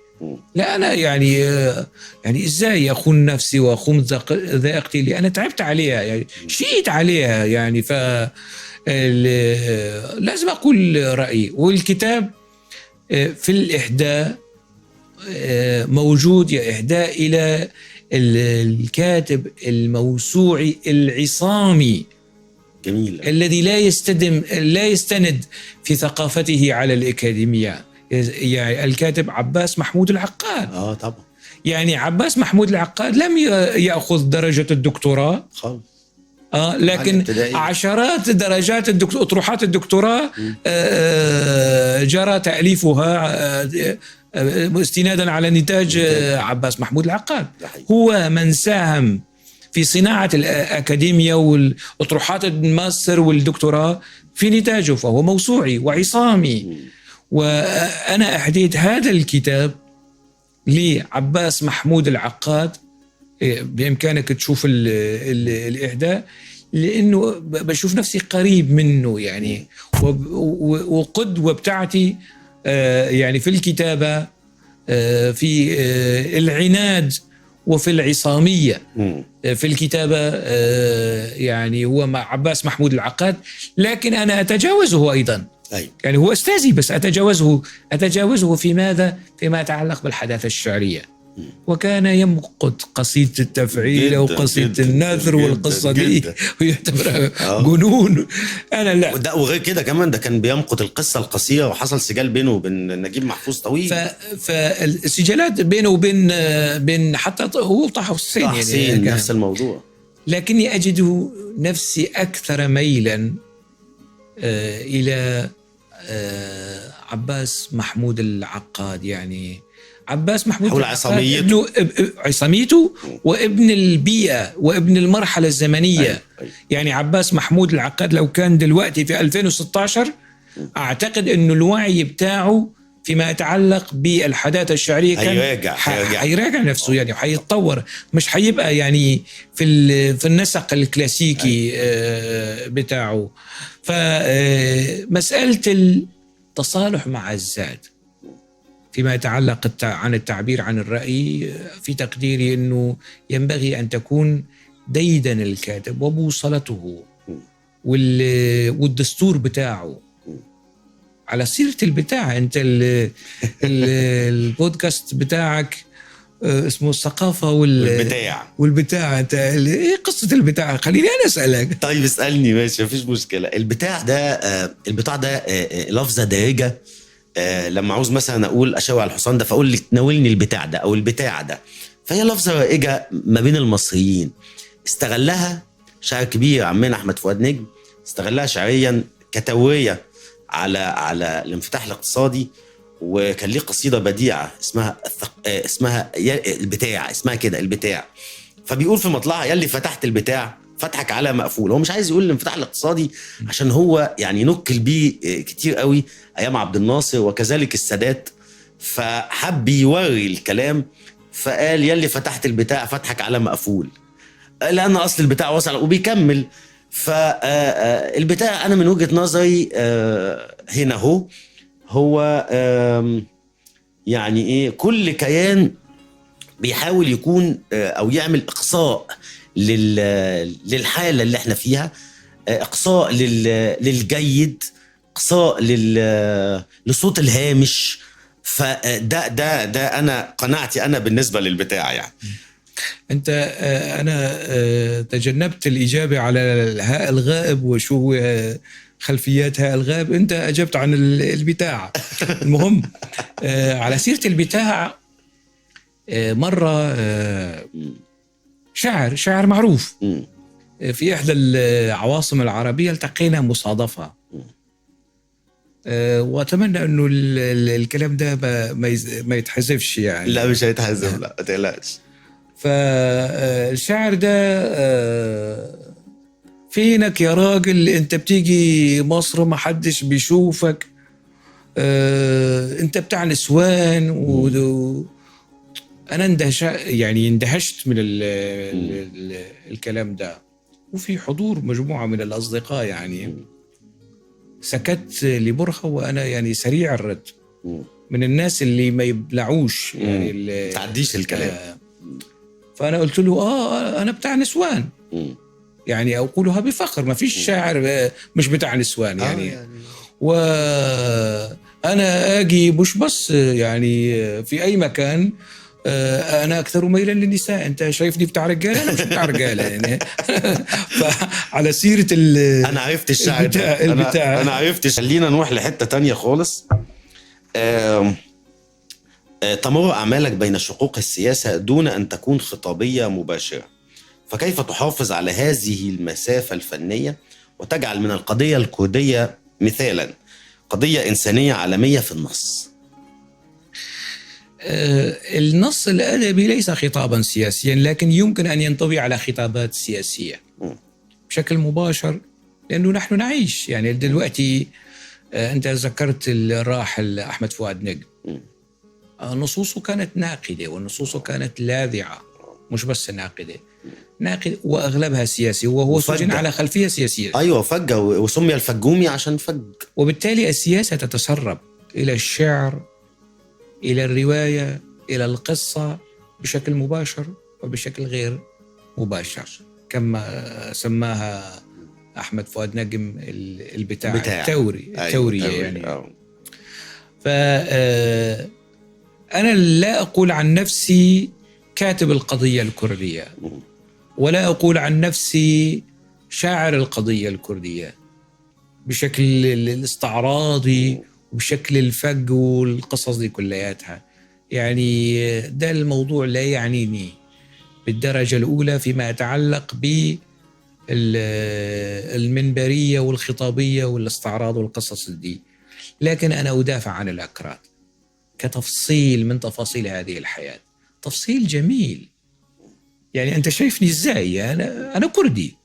لا أنا يعني إزاي أخون نفسي وأخون ذائقتي اللي أنا تعبت عليها، يعني شيت عليها يعني. لازم أقول رأيي. والكتاب في الإهداء موجود، إهداء إلى الكاتب الموسوعي العصامي جميل، الذي لا يستند في ثقافته على الأكاديمية. يعني الكاتب عباس محمود العقاد. طبعا. يعني عباس محمود العقاد لم يأخذ درجة الدكتوراه خالص، لكن عشرات درجات أطروحات الدكتوراه جرى تأليفها استنادا على نتاج عباس محمود العقاد. هو من ساهم في صناعة الأكاديمية والأطروحات الماستر والدكتوراه في نتاجه، فهو موسوعي وعصامي. وأنا أهديت هذا الكتاب لعباس محمود العقاد، بإمكانك تشوف الإهداء، لأنه بشوف نفسي قريب منه يعني، وقدوة بتاعتي يعني في الكتابة، في العناد وفي العصامية في الكتابة. يعني هو مع عباس محمود العقاد، لكن أنا أتجاوزه أيضا. يعني هو أستاذي بس أتجاوزه في ماذا؟ فيما يتعلق بالحداثة الشعرية. وكان يمقت قصيدة التفعيلة وقصيدة النثر والقصة دي ويعتبرها جنون. أنا لا. وغير كده كمان ده كان بيمقت القصة القصيرة، وحصل سجال بينه وبين نجيب محفوظ طويل. فالسجالات بينه وبين حتى هو طه حسين يعني نفس الموضوع. لكني أجد نفسي أكثر ميلا إلى عباس محمود العقاد. يعني عباس محمود حول عصاميته وابن البيئة وابن المرحلة الزمنية. أيوة. يعني عباس محمود العقاد لو كان دلوقتي في 2016 أعتقد أنه الوعي بتاعه فيما يتعلق بالحداثة الشعرية كان هيراجع نفسه، يعني هيتطور، مش هيبقى يعني في النسق الكلاسيكي بتاعه. فمسألة التصالح مع الذات فيما يتعلق عن التعبير عن الرأي، في تقديري أنه ينبغي أن تكون ديدن الكاتب وبوصلته والدستور بتاعه. على سيرة البتاع، أنت البودكاست بتاعك اسمه الثقافة والبتاع. أنت إيه قصة البتاع؟ خليني أنا أسألك. طيب اسألني، ماشي، مفيش مشكلة. البتاع ده لفظة دارجة. لما عاوز مثلا أقول أشاور على الحصان ده فأقول لي تناولني البتاع ده أو البتاع ده، فهي لفظة رائجة ما بين المصريين. استغلها شاعر كبير عمنا أحمد فؤاد نجم، استغلها شعريا كتورية على الانفتاح الاقتصادي، وكان ليه قصيدة بديعة اسمها البتاع، اسمها كده البتاع. فبيقول في مطلعها: يلي فتحت البتاع فتحك على مقفول. هو مش عايز يقول الانفتاح الاقتصادي عشان هو يعني نكل بيه كتير قوي ايام عبد الناصر وكذلك السادات، فحب يوري الكلام فقال: يلي فتحت البتاع فتحك على مقفول، لان اصل البتاع وصل. وبيكمل. فالبتاع انا من وجهة نظري هنا هو يعني ايه، كل كيان بيحاول يكون او يعمل اقصاء للحالة اللي احنا فيها، اقصاء للجيد، اقصاء للصوت الهامش. فده انا قناعتي انا بالنسبة للبتاع. يعني أنت أنا تجنبت الإجابة على هاء الغائب وشو خلفيات هاء الغائب، أنت أجبت عن البتاع. المهم على سيرة البتاع، مرة شاعر معروف في إحدى العواصم العربية التقينا مصادفة، وأتمنى أنه الكلام ده ما يتحذفش. يعني لا مش هيتحذف، لا ما تقلقش. فالشاعر ده: فينك يا راجل، انت بتيجي مصر ما حدش بيشوفك، انت بتاع نسوان. انا اندهشت من الكلام ده، وفي حضور مجموعة من الأصدقاء. يعني سكت لبرهة وأنا يعني سريع الرد، من الناس اللي ما يبلعوش يعني تعديش الكلام. فأنا قلت له أنا بتاع نسوان، يعني أقولها بفخر، ما فيش شاعر مش بتاع نسوان يعني. وأنا أجي مش بس يعني في أي مكان، أنا أكثر ميلا للنساء. أنت شايفني بتاع رجالة، أنا مش بتاع رجالة يعني. فعلى سيرة أنا عرفت الشاعر البتاع. أنا عرفت. خلينا نروح لحتة تانية خالص. تمر أعمالك بين شقوق السياسة دون أن تكون خطابية مباشرة، فكيف تحافظ على هذه المسافة الفنية وتجعل من القضية الكردية مثالا قضية إنسانية عالمية في النص؟ النص الأدبي ليس خطابا سياسيا، لكن يمكن أن ينطوي على خطابات سياسية بشكل مباشر، لأنه نحن نعيش يعني دلوقتي. أنت ذكرت الراحل أحمد فؤاد نجم، نصوصه كانت ناقدة، ونصوصه كانت لاذعة، مش بس ناقدة وأغلبها سياسي، وهو سجن على خلفية سياسية. أيوة، فج، وسمي الفجومي عشان فج. وبالتالي السياسة تتسرب إلى الشعر، إلى الرواية، إلى القصة بشكل مباشر وبشكل غير مباشر، كما سماها أحمد فؤاد نجم البتاع التورية. يعني أنا لا أقول عن نفسي كاتب القضية الكردية، ولا أقول عن نفسي شاعر القضية الكردية بشكل الاستعراضي وبشكل الفج والقصص دي كلياتها. يعني ده الموضوع لا يعنيني بالدرجة الأولى فيما يتعلق بالمنبرية والخطابية والاستعراض والقصص دي. لكن أنا أدافع عن الأكراد كتفصيل من تفاصيل هذه الحياة، تفصيل جميل. يعني أنت شايفني إزاي؟ أنا كردي،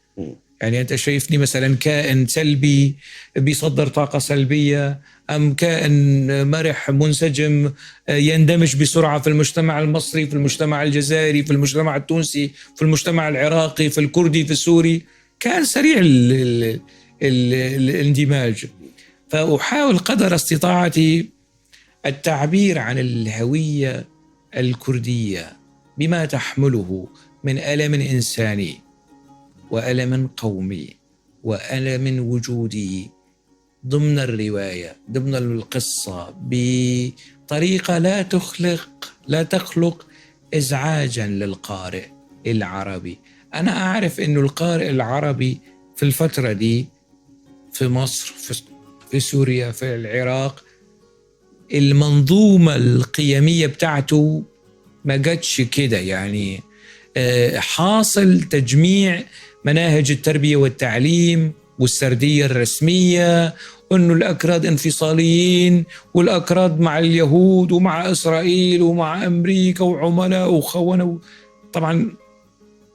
يعني أنت شايفني مثلا كائن سلبي بيصدر طاقة سلبية، أم كائن مرح منسجم يندمج بسرعة في المجتمع المصري، في المجتمع الجزائري، في المجتمع التونسي، في المجتمع العراقي، في الكردي، في السوري، كان سريع الاندماج. فأحاول قدر استطاعتي التعبير عن الهوية الكردية بما تحمله من ألم إنساني وألم قومي وألم وجودي ضمن الرواية، ضمن القصة، بطريقة لا تخلق إزعاجا للقارئ العربي. أنا أعرف أن القارئ العربي في الفترة دي في مصر، في سوريا، في العراق، المنظومة القيمية بتاعته ما جاتش كده. يعني حاصل تجميع مناهج التربية والتعليم والسردية الرسمية، أنه الأكراد انفصاليين، والأكراد مع اليهود ومع إسرائيل ومع أمريكا وعملاء وخونة. طبعا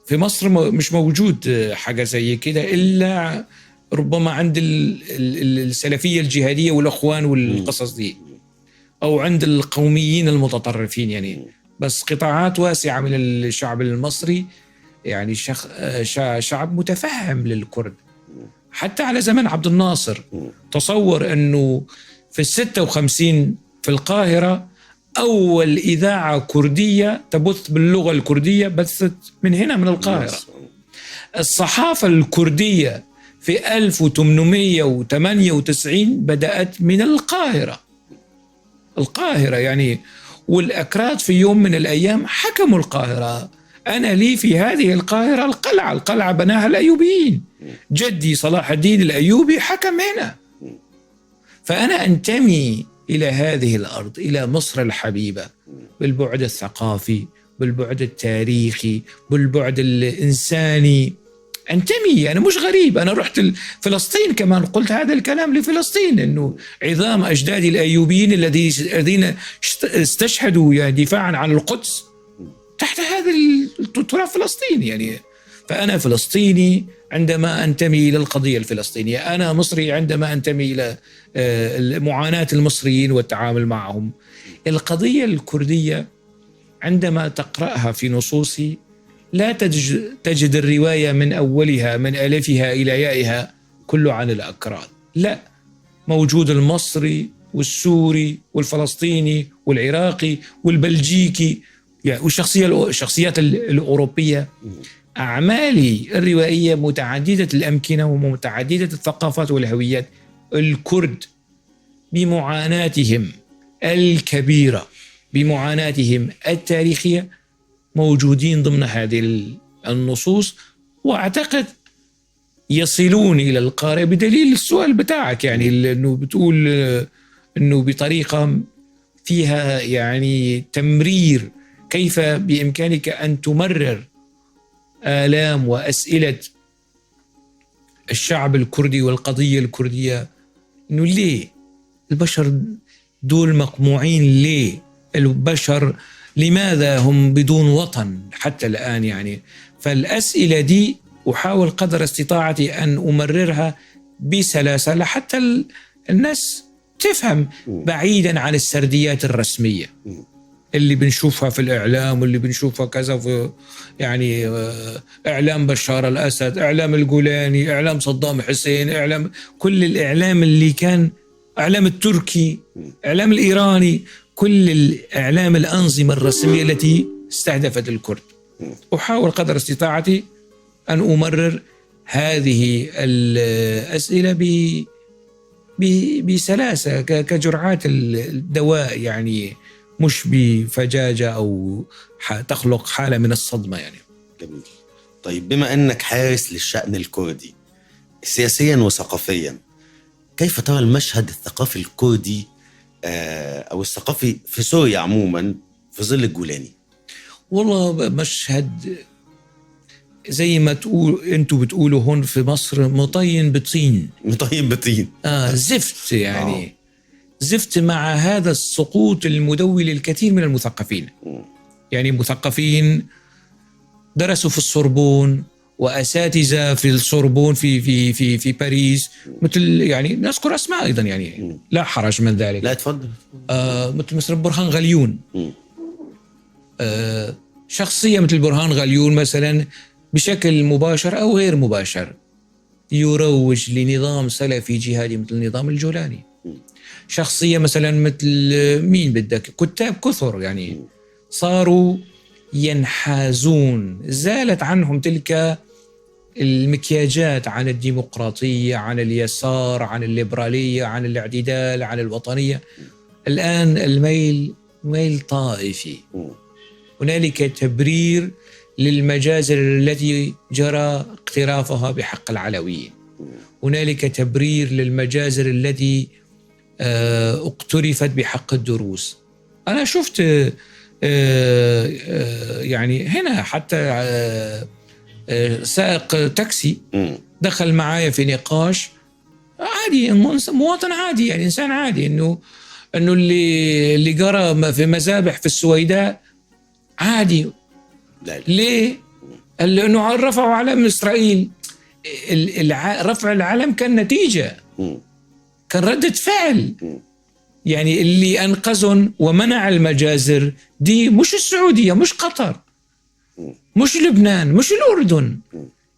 في مصر مش موجود حاجة زي كده، إلا ربما عند السلفية الجهادية والأخوان والقصص دي، أو عند القوميين المتطرفين يعني. بس قطاعات واسعة من الشعب المصري يعني شعب متفهم للكرد. حتى على زمن عبد الناصر تصور أنه في 56 في القاهرة أول إذاعة كردية تبث باللغة الكردية بثت من هنا من القاهرة. الصحافة الكردية في 1898 بدأت من القاهرة يعني. والأكراد في يوم من الأيام حكموا القاهرة. أنا لي في هذه القاهرة القلعة بناها الأيوبيين، جدي صلاح الدين الأيوبي حكم هنا. فأنا أنتمي إلى هذه الأرض، إلى مصر الحبيبة، بالبعد الثقافي، بالبعد التاريخي، بالبعد الإنساني. أنتمي، أنا مش غريب. أنا رحت فلسطين كمان، قلت هذا الكلام لفلسطين، أنه عظام أجدادي الأيوبيين الذين استشهدوا يعني دفاعا عن القدس تحت هذا التراب فلسطين يعني. فأنا فلسطيني عندما أنتمي إلى القضية الفلسطينية، أنا مصري عندما أنتمي إلى معاناة المصريين والتعامل معهم. القضية الكردية عندما تقرأها في نصوصي لا تجد الرواية من أولها من ألفها إلى يائها كله عن الأكراد، لا، موجود المصري والسوري والفلسطيني والعراقي والبلجيكي يعني، والشخصيات الأوروبية. أعمالي الروائية متعددة الأمكنة ومتعددة الثقافات والهويات. الكرد بمعاناتهم الكبيرة، بمعاناتهم التاريخية، موجودين ضمن هذه النصوص، وأعتقد يصلون إلى القارئ بدليل السؤال بتاعك يعني، أنه بتقول أنه بطريقة فيها يعني تمرير، كيف بإمكانك أن تمرر آلام وأسئلة الشعب الكردي والقضية الكردية. إنه ليه البشر دول مقموعين؟ ليه البشر لماذا هم بدون وطن حتى الآن يعني؟ فالأسئلة دي أحاول قدر استطاعتي أن أمررها بسلاسة حتى الناس تفهم، بعيدا عن السرديات الرسمية اللي بنشوفها في الإعلام، واللي بنشوفها كذا في يعني إعلام بشار الأسد، إعلام الجولاني، إعلام صدام حسين، إعلام كل الإعلام اللي كان، إعلام التركي، إعلام الإيراني، كل الإعلام الأنظمة الرسمية التي استهدفت الكرد. أحاول قدر استطاعتي أن أمرر هذه الأسئلة بسلاسة كجرعات الدواء يعني، مش بفجاجة أو تخلق حالة من الصدمة يعني. جميل. طيب، بما أنك حارس للشأن الكردي سياسيا وثقافيا، كيف ترى المشهد الثقافي الكردي أو الثقافي في سوريا عموما في ظل الجولاني؟ والله مشهد زي ما تقول انتوا بتقولوا هون في مصر مطين بطين. مطين بطين. زفت يعني. زفت مع هذا السقوط المدوي للكثير من المثقفين. يعني مثقفين درسوا في السوربون وأساتذة في السوربون في باريس، مثل يعني نذكر أسماء أيضا يعني لا حرج من ذلك. لا تفضل. مثل برهان غليون. شخصية مثل برهان غليون مثلا بشكل مباشر أو غير مباشر يروج لنظام سلفي جهادي مثل نظام الجولاني. شخصية مثلا مثل مين بدك، كتاب كثر يعني صاروا ينحازون، زالت عنهم تلك المكياجات عن الديمقراطية، عن اليسار، عن الليبرالية، عن الاعتدال، عن الوطنية. الآن الميل ميل طائفي. هنالك تبرير للمجازر التي جرى اقترافها بحق العلويين. هنالك تبرير للمجازر التي اقترفت بحق الدروز. أنا شفت يعني هنا حتى سائق تاكسي دخل معايا في نقاش عادي، مواطن عادي يعني إنسان عادي، إنه اللي قرأ في مذابح في السويداء عادي. ليه؟ قال لأنه رفعوا علم إسرائيل. رفع العلم كان نتيجة، كان ردة فعل. يعني اللي أنقذهم ومنع المجازر دي مش السعودية، مش قطر، مش لبنان، مش الأردن.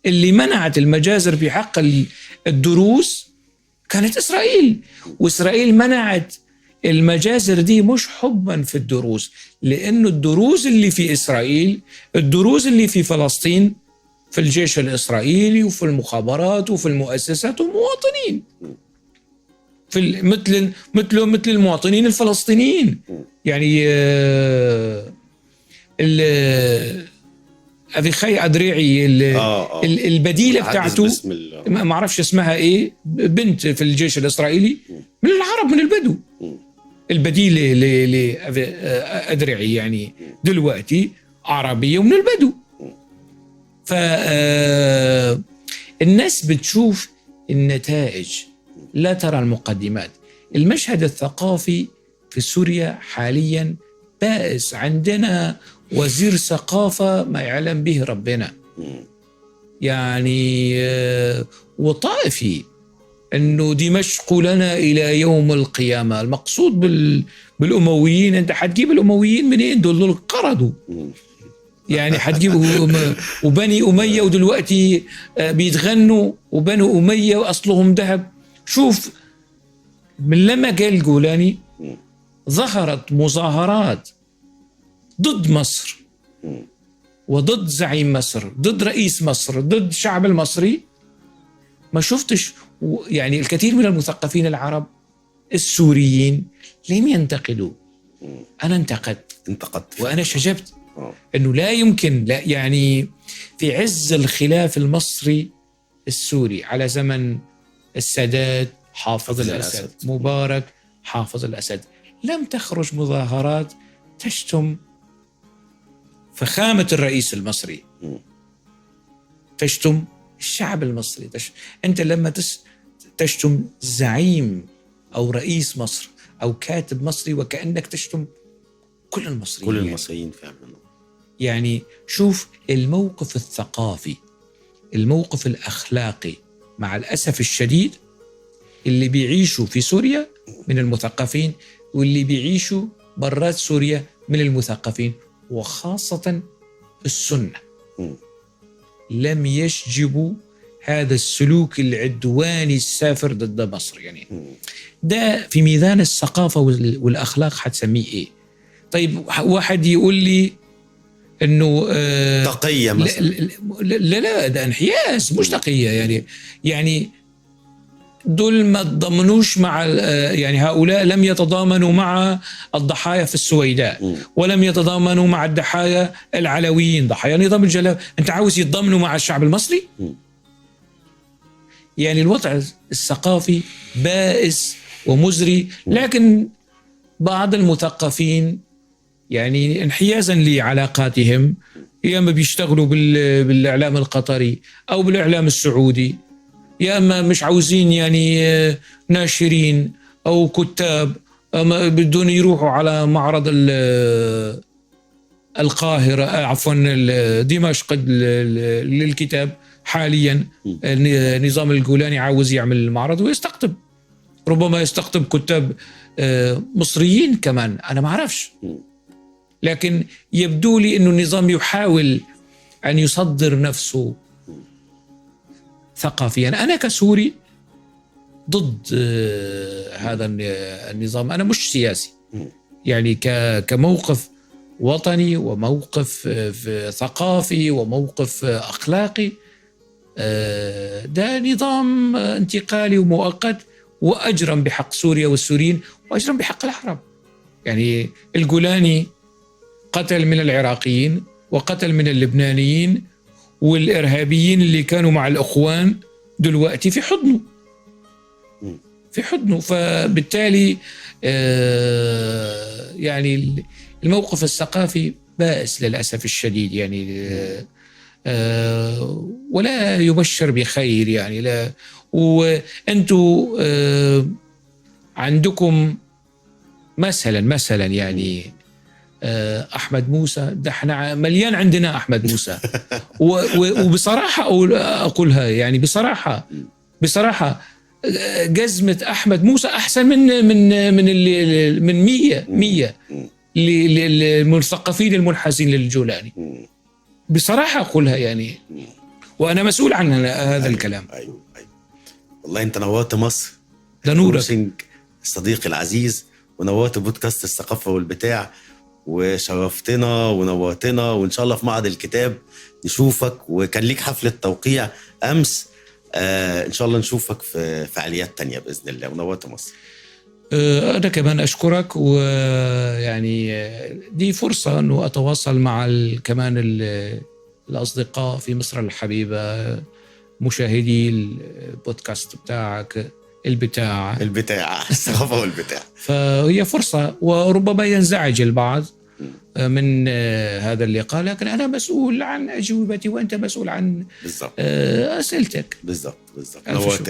اللي منعت المجازر في حق الدروز كانت إسرائيل. وإسرائيل منعت المجازر دي مش حبا في الدروز، لأنه الدروز اللي في إسرائيل، الدروز اللي في فلسطين، في الجيش الإسرائيلي وفي المخابرات وفي المؤسسات ومواطنين في مثل المواطنين الفلسطينيين. يعني أفيخاي أدريعي البديلة بتاعته ما أعرفش اسمها إيه، بنت في الجيش الإسرائيلي من العرب، من البدو. البديلة لأدريعي يعني دلوقتي عربية ومن البدو. فالناس بتشوف النتائج لا ترى المقدمات. المشهد الثقافي في سوريا حاليا بائس. عندنا وزير ثقافة ما يعلم به ربنا يعني، وطائفي، أنه دمشق لنا إلى يوم القيامة. المقصود بالأمويين، أنت حتجيب الأمويين منين؟ دول قردوا يعني، حتجيب وبني أمية ودلوقتي بيتغنوا وبنو أمية وأصلهم ذهب. شوف من لما قال الجولاني ظهرت مظاهرات ضد مصر وضد زعيم مصر، ضد رئيس مصر، ضد الشعب المصري. ما شفتش يعني الكثير من المثقفين العرب السوريين لم ينتقدوا. أنا انتقدت وأنا شجبت أنه لا يمكن، لا يعني في عز الخلاف المصري السوري على زمن السادات حافظ الأسد، مبارك حافظ الأسد، لم تخرج مظاهرات تشتم فخامة الرئيس المصري، تشتم الشعب المصري. أنت لما تشتم زعيم أو رئيس مصر أو كاتب مصري وكأنك تشتم كل المصريين. كل المصريين فعلا. يعني شوف الموقف الثقافي، الموقف الأخلاقي مع الأسف الشديد اللي بيعيشوا في سوريا من المثقفين واللي بيعيشوا برات سوريا من المثقفين، وخاصة السنة لم يشجبوا هذا السلوك العدواني السافر ضد مصر. يعني ده في ميزان الثقافة والأخلاق حتسميه إيه؟ طيب واحد يقول لي إنه تقية مثلا. لا ده انحياز، مش تقية. يعني دول ما تضامنوش مع يعني هؤلاء لم يتضامنوا مع الضحايا في السويداء ولم يتضامنوا مع الضحايا العلويين ضحايا نظام الجلاء. أنت عاوز يتضامنوا مع الشعب المصري؟ يعني الوضع الثقافي بائس ومزري. لكن بعض المثقفين يعني انحيازا لعلاقاتهم، يا اما بيشتغلوا بالاعلام القطري او بالاعلام السعودي، يا اما مش عاوزين يعني ناشرين او كتاب، اما بدون يروحوا على معرض القاهرة، عفوا دمشق للكتاب. حاليا نظام الجولاني عاوز يعمل المعرض ويستقطب، ربما يستقطب كتاب مصريين كمان، أنا ما أعرفش، لكن يبدو لي أنه النظام يحاول أن يصدر نفسه ثقافيا. أنا كسوري ضد هذا النظام، أنا مش سياسي، يعني كموقف وطني وموقف ثقافي وموقف أخلاقي، ده نظام انتقالي ومؤقت، وأجرم بحق سوريا والسوريين وأجرم بحق العرب. يعني الجولاني قتل من العراقيين وقتل من اللبنانيين، والإرهابيين اللي كانوا مع الأخوان دلوقتي في حضنه. فبالتالي يعني الموقف الثقافي بائس للأسف الشديد، يعني ولا يبشر بخير. يعني لا، وأنتوا عندكم مثلا يعني أحمد موسى، ده احنا مليان عندنا أحمد موسى وبصراحة أقولها، يعني بصراحة جزمة أحمد موسى أحسن من 100 للمثقفين المنحازين للجولاني، بصراحة أقولها يعني، وأنا مسؤول عن هذا الكلام. أيوة. والله أنت نورت مصر، ده نورك الصديق العزيز، ونورت بودكاست الثقافة والبتاع، وشرفتنا ونورتنا، وإن شاء الله في معرض الكتاب نشوفك، وكان ليك حفلة توقيع أمس، إن شاء الله نشوفك في فعاليات تانية بإذن الله، ونورت مصر. أنا كمان أشكرك، ويعني دي فرصة أنه أتواصل مع كمان الأصدقاء في مصر الحبيبة، مشاهدي البودكاست بتاعك البتاع الثقافة والبتاع. فهي فرصة، وربما ينزعج البعض من هذا اللقاء، لكن أنا مسؤول عن أجوبتي وأنت مسؤول عن أسئلتك. بالضبط. نورتنا.